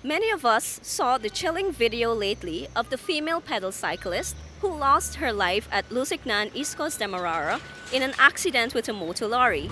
Many of us saw the chilling video lately of the female pedal cyclist who lost her life at Lusignan, East Coast Demerara in an accident with a motor lorry.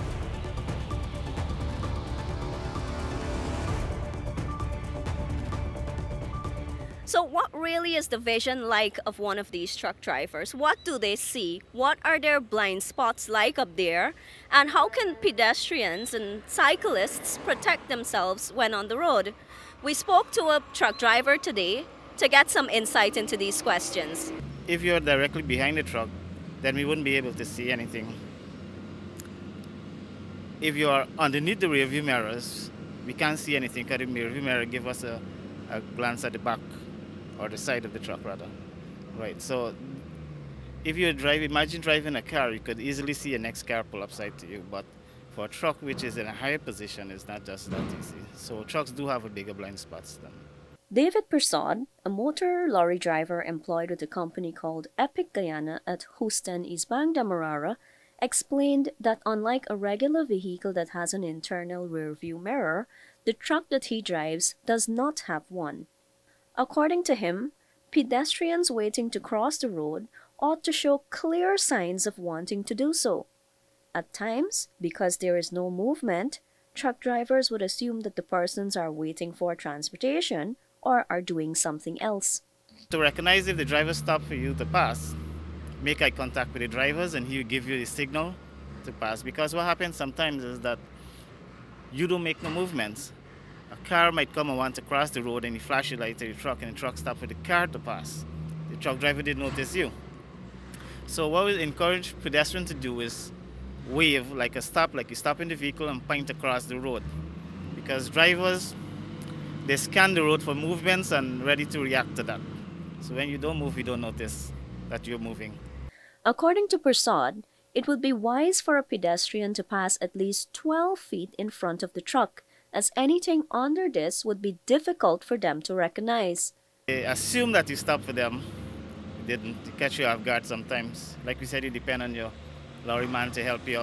So what really is the vision like of one of these truck drivers? What do they see? What are their blind spots like up there? And how can pedestrians and cyclists protect themselves when on the road? We spoke to a truck driver today to get some insight into these questions. If you're directly behind the truck, then we wouldn't be able to see anything. If you're underneath the rearview mirrors, we can't see anything because the rearview mirror gives us a glance at the back or the side of the truck rather. Right, so if you imagine driving a car, you could easily see a next car pull up side to you, but for a truck which is in a higher position, it's not just that easy. So trucks do have a bigger blind spots than. David Persod, a motor lorry driver employed with a company called Epic Guyana at Houston, East Bank, Demerara, explained that unlike a regular vehicle that has an internal rear-view mirror, the truck that he drives does not have one. According to him, pedestrians waiting to cross the road ought to show clear signs of wanting to do so. At times, because there is no movement, truck drivers would assume that the persons are waiting for transportation or are doing something else. To recognize if the driver stopped for you to pass, make eye contact with the drivers and he will give you the signal to pass. Because what happens sometimes is that you don't make no movements. A car might come and want to cross the road and you flash your light to the truck and the truck stops for the car to pass. The truck driver didn't notice you. So what we encourage pedestrians to do is wave like a stop, like you stop in the vehicle and point across the road. Because drivers, they scan the road for movements and ready to react to that. So when you don't move, you don't notice that you're moving. According to Persod, it would be wise for a pedestrian to pass at least 12 feet in front of the truck, as anything under this would be difficult for them to recognize. They assume that you stop for them. They didn't catch you off guard sometimes. Like we said, it depends on your lorry man to help you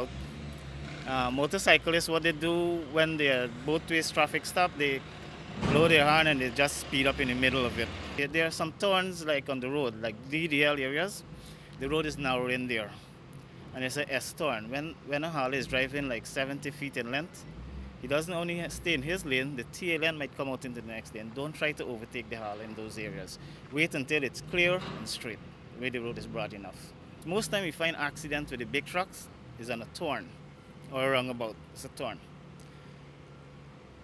out. Motorcyclists, what they do when they're both ways traffic stop, they blow their horn and they just speed up in the middle of it. There are some turns like on the road, like DDL areas. The road is narrow in there, and it's a S-turn. When a Harley is driving like 70 feet in length, he doesn't only stay in his lane, the tail end might come out into the next lane. Don't try to overtake the Harley in those areas. Wait until it's clear and straight, where the road is broad enough. Most time we find accidents with the big trucks is on a turn or a roundabout. It's a turn.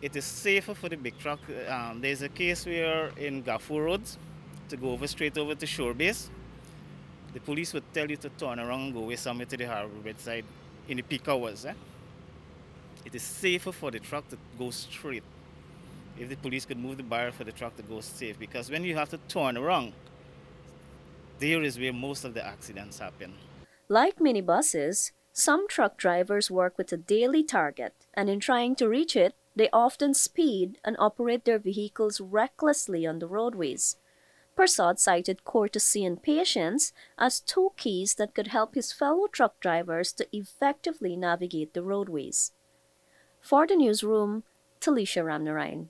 It is safer for the big truck. There's a case where in Gaffur Roads, to go straight over to Shore Base, the police would tell you to turn around and go away somewhere to the harbor bedside in the peak hours. It is safer for the truck to go straight. If the police could move the barrier for the truck to go safe, because when you have to turn around, there is where most of the accidents happen. Like minibuses, some truck drivers work with a daily target, and in trying to reach it, they often speed and operate their vehicles recklessly on the roadways. Persod cited courtesy and patience as two keys that could help his fellow truck drivers to effectively navigate the roadways. For the newsroom, Talisha Ramnarayan.